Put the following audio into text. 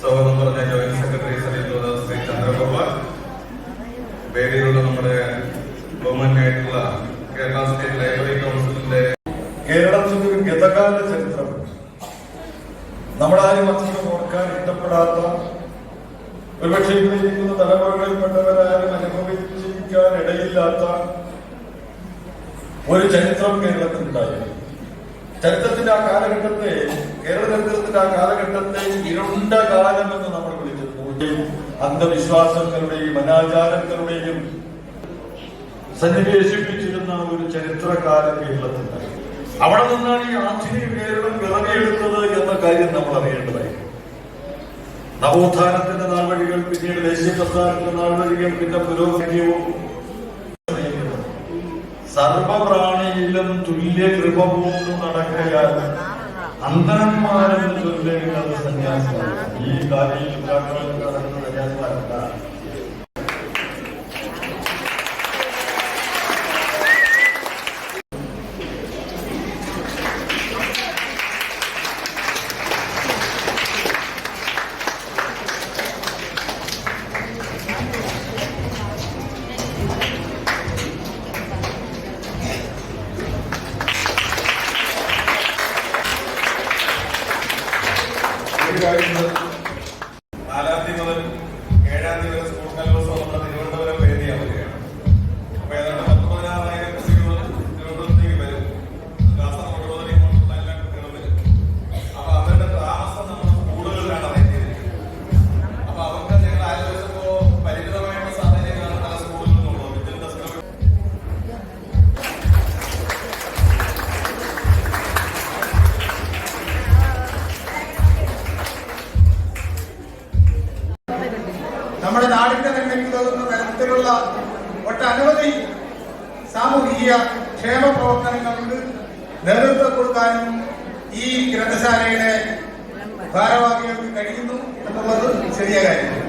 സ്വാഗതം പറഞ്ഞ joint secretary Shri ചന്ദ്രഗോപാൽ, വേദിയിലുള്ള നമ്മുടെ ബഹുമാന്യനായിട്ടുള്ള കേരള സ്റ്റേറ്റ് ലൈബ്രറി കൗൺസിലിന്റെ കേരളത്തിന്റെ ഒരു ഗതകാല ചരിത്രം നമ്മളാരും അധികം ഓർക്കാൻ ഇഷ്ടപ്പെടാത്ത, ഒരുപക്ഷെ ഇവിടെ ഇരിക്കുന്ന തലമുറകളിൽപ്പെട്ടവരാരും അനുഭവിച്ചിരിക്കാൻ ഇടയില്ലാത്ത ഒരു ചരിത്രം കേരളത്തിലുണ്ടായിരുന്നു. ചരിത്രത്തിന്റെ ആ കാലഘട്ടത്തെ, കേരള ചരിത്രത്തിന്റെ ആ കാലഘട്ടത്തെ ഇരുണ്ട കാലം എന്ന് നമ്മൾ വിളിച്ചിരുന്നു. അന്ധവിശ്വാസങ്ങളുടെയും അനാചാരങ്ങളുടെയും സന്നിവേശിപ്പിച്ചിരുന്ന ഒരു ചരിത്രകാലം കേരളത്തിലുണ്ടായി. അവിടെ നിന്നാണ് ഈ ആധുനിക കേരളം പിറവിയെടുത്തത് എന്ന കാര്യം നമ്മൾ അറിയേണ്ടതായി. നവോത്ഥാനത്തിന്റെ നാൾവഴികൾ, പിന്നീട് ദേശീയ പ്രസ്ഥാനത്തിന്റെ നാൾവഴികൾ, പിന്നെ പുരോഗതിയും സർവപ്രാണിയിലും തുല്യ കൃപ പോലും നടക്കയാൽ അന്തരന്മാരെന്ന് ചൊല്ലേണ്ടത് സന്യാസിമാണ്. ഈ കാര്യം നടക്കുന്ന സന്യാസിമാരല്ല. നാലാം തീയതി മുതൽ 7-ാം തീയതി വരെ സ്കൂൾ കലോത്സവം നമ്മുടെ തിരുവനന്തപുരം വേദിയാവുകയാണ്. അപ്പൊ ഏതാണ്ട് 10,000-10,000 കുട്ടികൾ തിരുവനന്തപുരത്തേക്ക് വരും. കാസർഗോഡ് മുതൽ ഇങ്ങോട്ടുള്ള എല്ലാ കുട്ടികളും വരും. അപ്പൊ അവരുടെ താമസം നമ്മുടെ സ്കൂളുകളിലാണ് അറേഞ്ച് ചെയ്തിരിക്കുന്നത്. അപ്പൊ അവർക്ക് ഞങ്ങൾ ആലോചിച്ചപ്പോ പരിമിതമായിട്ടുള്ള സാഹചര്യങ്ങളാണ് പല സ്കൂളുകളിലുള്ളത്. വിദ്യാഭ്യാസ നമ്മുടെ നാടിന്റെ തന്നെ ഉതകുന്ന തരത്തിലുള്ള ഒട്ടനവധി സാമൂഹിക ക്ഷേമ പ്രവർത്തനങ്ങൾക്ക് നേതൃത്വം കൊടുക്കാനും ഈ ഗ്രന്ഥശാലയുടെ ഭാരവാഹികൾക്ക് കഴിയുന്നു എന്നുള്ളത് ശരിയായ കാര്യം.